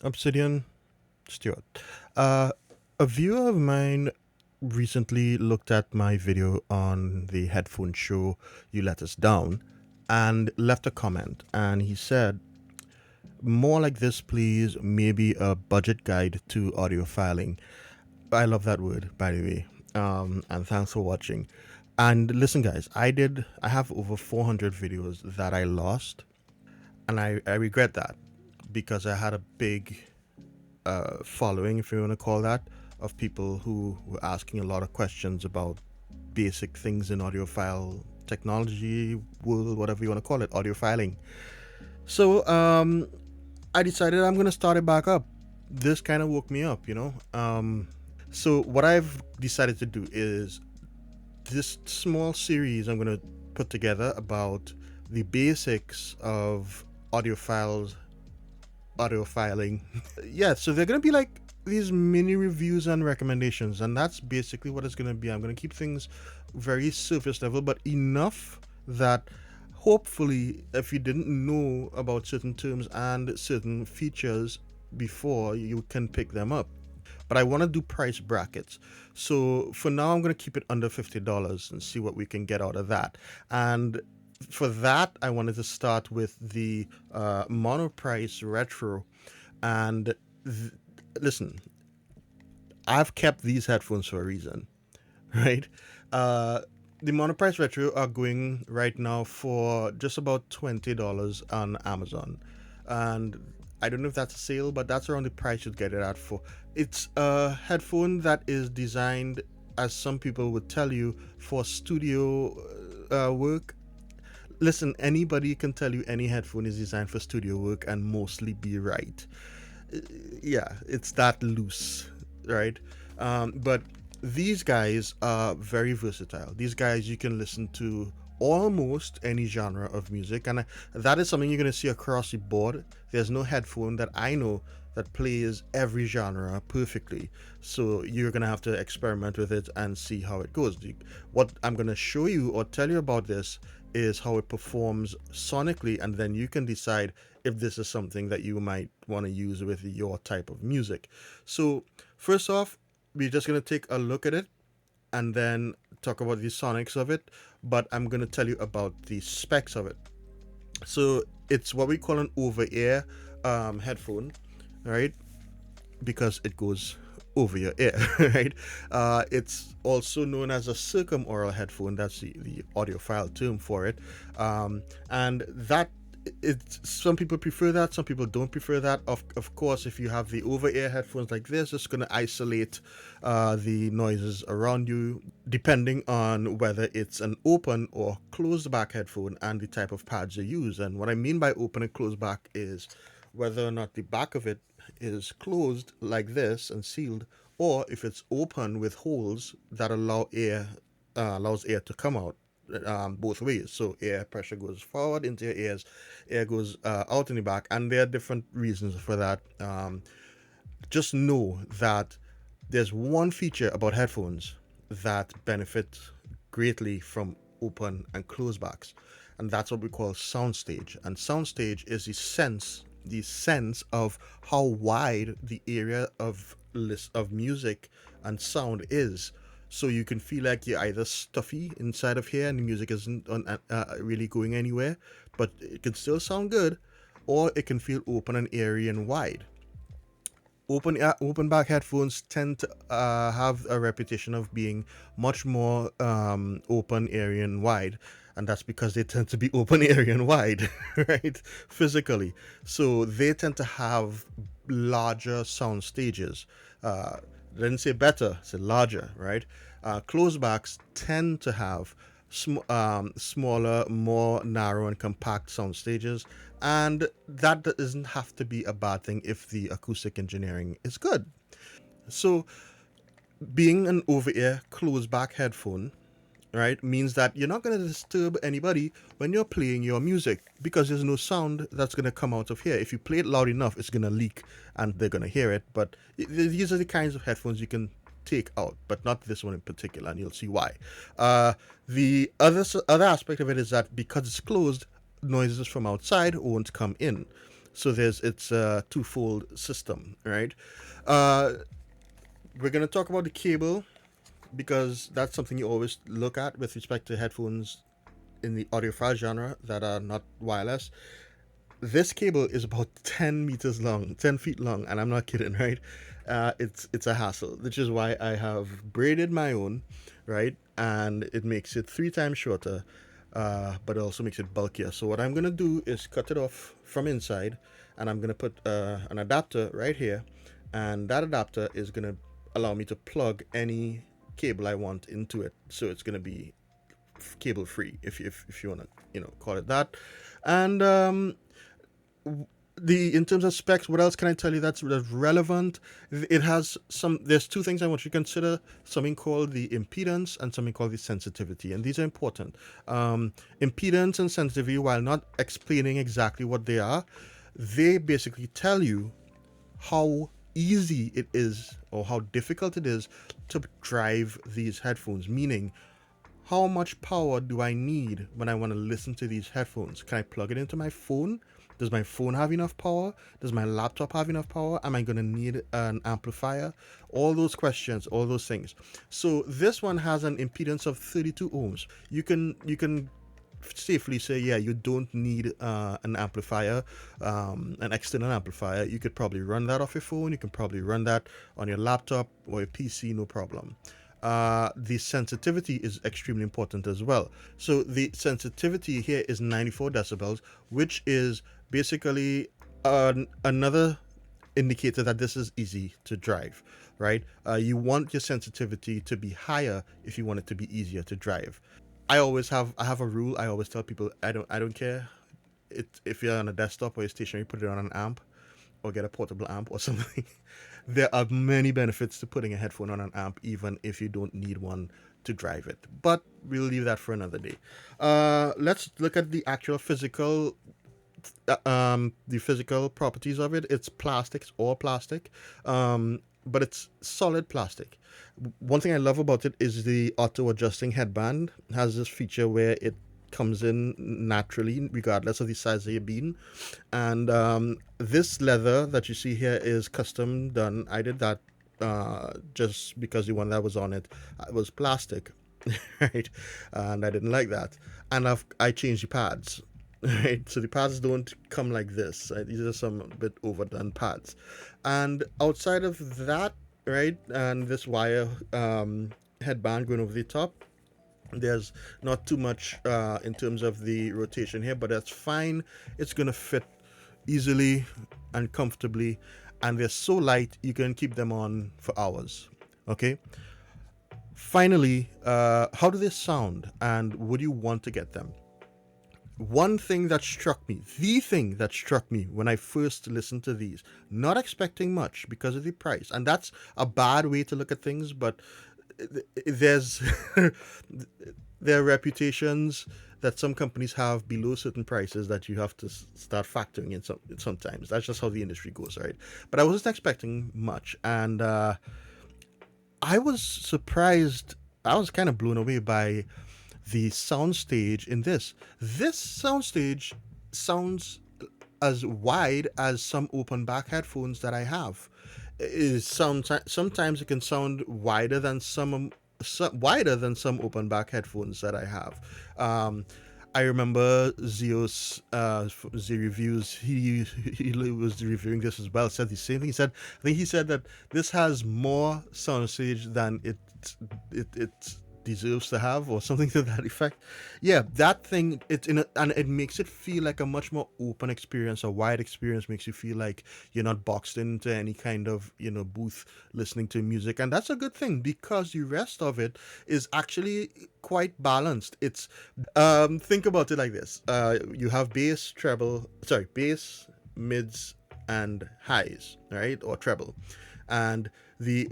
Obsidian Stewart. Uh, a viewer of mine recently looked at my video on the headphone show You Let Us Down and left a comment. And he said, more like this, please, maybe a budget guide to audiofiling. I love that word, by the way. And thanks for watching. And listen, guys, I have over 400 videos that I lost, and I regret that because I had a big following, if you want to call that, of people who were asking a lot of questions about basic things in audiophile technology, world, whatever you want to call it, audiofiling. So I decided I'm going to start it back up. This kind of woke me up, you know. So what I've decided to do is this small series I'm going to put together about the basics of audiophiles audiofiling. Yeah, so they're gonna be like these mini reviews and recommendations, and that's basically what it's gonna be. I'm gonna keep things very surface level, but enough that hopefully, if you didn't know about certain terms and certain features before, you can pick them up. But I want to do price brackets. So for now, I'm going to keep it under $50 and see what we can get out of that. And for that, I wanted to start with the Monoprice Retro. And listen, I've kept these headphones for a reason, right? Uh, the Monoprice Retro are going right now for just about $20 on Amazon, and I don't know if that's a sale, but that's around the price you'd get it at for. It's a headphone that is designed, as some people would tell you, for studio work. Listen, anybody can tell you any headphone is designed for studio work and mostly be right. Yeah, it's that loose, right? But these guys are very versatile. These guys you can listen to almost any genre of music, and that is something you're going to see across the board. There's no headphone that I know that plays every genre perfectly, so you're going to have to experiment with it and see how it goes. What I'm going to show you or tell you about this is how it performs sonically, and then you can decide if this is something that you might want to use with your type of music. So first off, we're just going to take a look at it and then talk about the sonics of it, but I'm going to tell you about the specs of it. So it's what we call an over-ear headphone, right? Because it goes over your ear, right? It's also known as a circumaural headphone. That's the audiophile term for it. And that it's some people prefer that, some people don't prefer that. Of course, if you have the over-ear headphones like this, it's going to isolate the noises around you, depending on whether it's an open or closed back headphone and the type of pads you use. And what I mean by open and closed back is whether or not the back of it is closed like this and sealed, or if it's open with holes that allows air to come out both ways. So air pressure goes forward into your ears, air goes out in the back, and there are different reasons for that. Just know that there's one feature about headphones that benefit greatly from open and closed backs, and that's what we call soundstage. And soundstage is the sense of how wide the area of list of music and sound is. So you can feel like you're either stuffy inside of here and the music isn't really going anywhere, but it can still sound good, or it can feel open and airy and wide. Open back headphones tend to have a reputation of being much more open, airy, and wide, and that's because they tend to be open, airy, and wide, right? Physically, so they tend to have larger sound stages. I didn't say better, say larger, right? Closed backs tend to have smaller, more narrow and compact sound stages, and that doesn't have to be a bad thing if the acoustic engineering is good. So, being an over-ear closed-back headphone, right, means that you're not going to disturb anybody when you're playing your music because there's no sound that's going to come out of here. If you play it loud enough, it's going to leak and they're going to hear it. But these are the kinds of headphones you can take out, but not this one in particular, and you'll see why. The other aspect of it is that because it's closed, noises from outside won't come in. So it's a twofold system, right? Uh, we're gonna talk about the cable because that's something you always look at with respect to headphones in the audiophile genre that are not wireless. This cable is about 10 meters long, 10 feet long, and I'm not kidding, right? It's a hassle, which is why I have braided my own, right? And it makes it 3 times shorter, but it also makes it bulkier. So what I'm gonna do is cut it off from inside, and I'm gonna put an adapter right here, and that adapter is gonna allow me to plug any cable I want into it. So it's gonna be cable free, if you wanna call it that, and the in terms of specs, what else can I tell you that's relevant? It has some. There's two things I want you to consider: something called the impedance and something called the sensitivity, and these are important. Impedance and sensitivity, while not explaining exactly what they are, they basically tell you how easy it is or how difficult it is to drive these headphones. Meaning, how much power do I need when I want to listen to these headphones? Can I plug it into my phone? Does my phone have enough power? Does my laptop have enough power? Am I going to need an amplifier? All those questions, all those things. So this one has an impedance of 32 ohms. You can safely say, yeah, you don't need an amplifier, an external amplifier. You could probably run that off your phone. You can probably run that on your laptop or your PC, no problem. The sensitivity is extremely important as well. So the sensitivity here is 94 decibels, which is basically another indicator that this is easy to drive, right? You want your sensitivity to be higher if you want it to be easier to drive. I have a rule. I always tell people I don't care if you're on a desktop or you're stationary, put it on an amp or get a portable amp or something. There are many benefits to putting a headphone on an amp, even if you don't need one to drive it. But we'll leave that for another day. Let's look at the actual the physical properties of it. It's plastic, it's all plastic, but it's solid plastic. One thing I love about it is the auto adjusting headband. It has this feature where it comes in naturally regardless of the size of your bean, and this leather that you see here is custom done. I did that just because the one that was on it was plastic. Right, and I didn't like that, and I changed the pads. Right, so the pads don't come like this, right? These are some bit overdone pads, and outside of that, right, and this wire headband going over the top, there's not too much in terms of the rotation here, but that's fine. It's gonna fit easily and comfortably, and they're so light you can keep them on for hours. Okay, finally, how do they sound, and would you want to get them? One thing that struck me, the thing that struck me when I first listened to these, not expecting much because of the price, and that's a bad way to look at things, but there's there are reputations that some companies have below certain prices that you have to start factoring in sometimes. That's just how the industry goes, right? But I wasn't expecting much, and I was surprised. I was kind of blown away by the soundstage in this. This soundstage sounds as wide as some open back headphones that I have. Is sometimes it can sound wider than some open back headphones that I have. I remember Zeus, Z reviews. He was reviewing this as well. Said the same thing. I think he said that this has more soundstage than it deserves to have, or something to that effect. Yeah, that thing, and it makes it feel like a much more open experience. A wide experience makes you feel like you're not boxed into any kind of booth listening to music, and that's a good thing because the rest of it is actually quite balanced. It's think about it like this: you have bass, mids, and highs, right, or treble, and the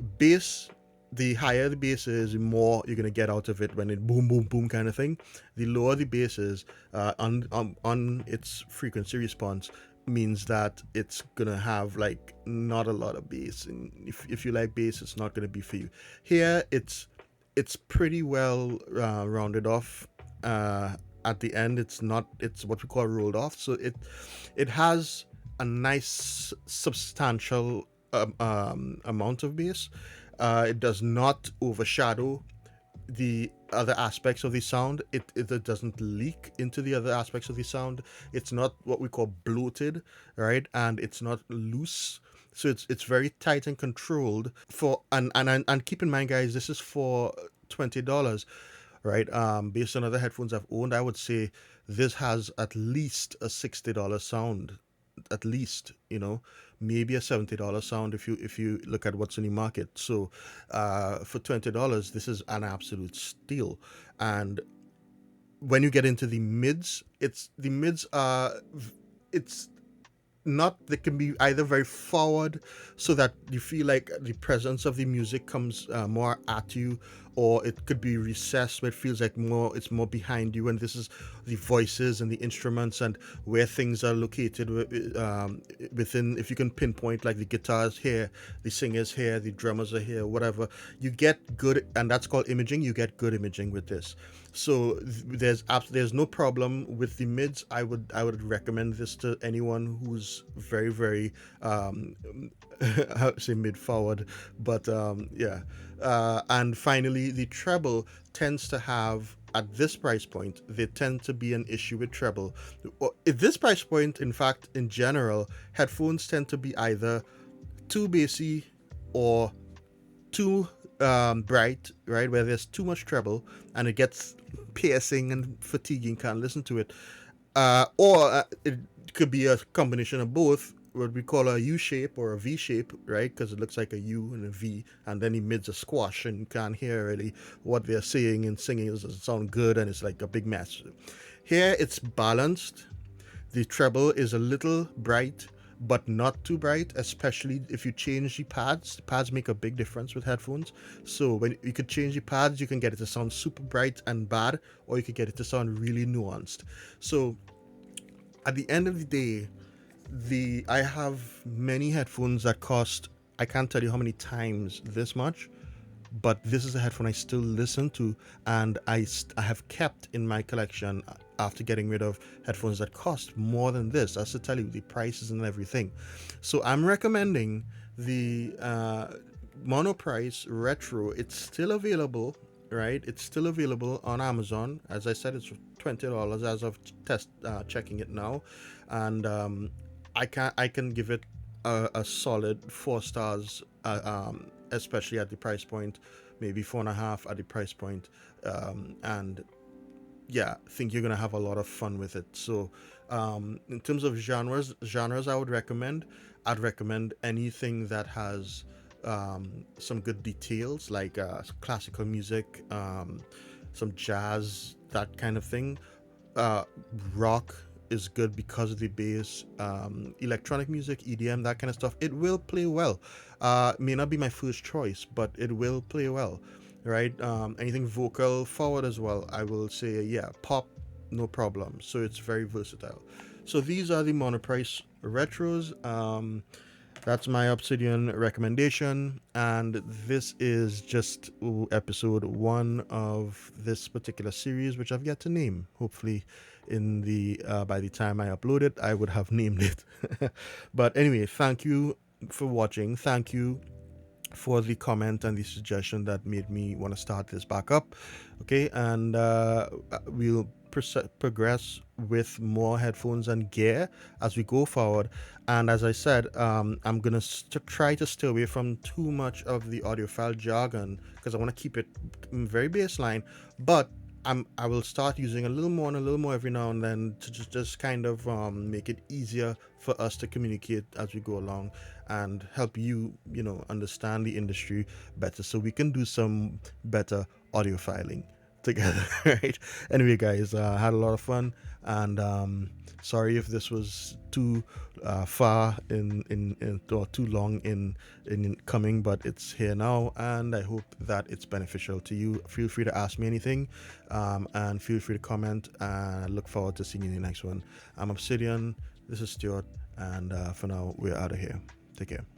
higher the bass is, the more you're gonna get out of it when it boom, boom, boom kind of thing. The lower the bass is on its frequency response means that it's gonna have like not a lot of bass, and if you like bass, it's not gonna be for you. Here, it's pretty well rounded off. At the end, it's what we call rolled off, so it has a nice substantial amount of bass. It does not overshadow the other aspects of the sound. It doesn't leak into the other aspects of the sound. It's not what we call bloated, right? And it's not loose. So it's very tight and controlled for and keep in mind, guys, this is for $20, right? Based on other headphones I've owned, I would say this has at least a $60 sound, at least, maybe a $70 sound if you look at what's in the market. So for $20, this is an absolute steal. And when you get into the mids, it's not, they can be either very forward so that you feel like the presence of the music comes more at you, or it could be recessed where it feels like it's more behind you, and this is the voices and the instruments and where things are located within. If you can pinpoint, like the guitars here, the singers here, the drummers are here, whatever, you get good, and that's called imaging. You get good imaging with this. So there's no problem with the mids. I would recommend this to anyone who's very, very I would say mid forward, but yeah. And finally, the treble tends to have, at this price point, there tend to be an issue with treble. At this price point, in fact, in general, headphones tend to be either too bassy or too bright, right? Where there's too much treble and it gets piercing and fatiguing, can't listen to it. Or it could be a combination of both, what we call a U shape or a V shape, right? Because it looks like a U and a V, and then the mids are squash and you can't hear really what they're saying and singing. It doesn't sound good, and it's like a big mess. Here it's balanced. The treble is a little bright, but not too bright, especially if you change the pads. The pads make a big difference with headphones. So when you could change the pads, you can get it to sound super bright and bad, or you could get it to sound really nuanced. So at the end of the day, I have many headphones that cost, I can't tell you how many times this much, but this is a headphone I still listen to, and I have kept in my collection after getting rid of headphones that cost more than this. That's to tell you the prices and everything. So I'm recommending the Monoprice Retro. It's still available, right? It's still available on Amazon. As I said, it's $20 as of checking it now, and I can give it a solid 4 stars, especially at the price point, maybe 4.5 at the price point, and yeah, I think you're gonna have a lot of fun with it. So in terms of genres, I'd recommend anything that has some good details, like classical music, some jazz, that kind of thing. Rock is good because of the bass. Electronic music, EDM, that kind of stuff, it will play well. May not be my first choice, but it will play well, right? Anything vocal forward as well, I will say, yeah, pop, no problem. So it's very versatile. So these are the Monoprice Retros. That's my Obsidian recommendation, and this is just episode 1 of this particular series, which I've yet to name. Hopefully, in the by the time I upload it, I would have named it. But anyway, thank you for watching. Thank you for the comment and the suggestion that made me want to start this back up. Okay, and we'll progress with more headphones and gear as we go forward. And as I said, I'm gonna try to stay away from too much of the audiophile jargon, because I want to keep it very baseline, but I will start using a little more and a little more every now and then to just kind of make it easier for us to communicate as we go along and help you understand the industry better, so we can do some better audiophiling together. Right? Anyway, guys, I had a lot of fun, and sorry if this was too far in or too long in coming, but it's here now, and I hope that it's beneficial to you. Feel free to ask me anything, and feel free to comment, and I look forward to seeing you in the next one. I'm Obsidian, this is Stuart, and for now, we're out of here. Take care.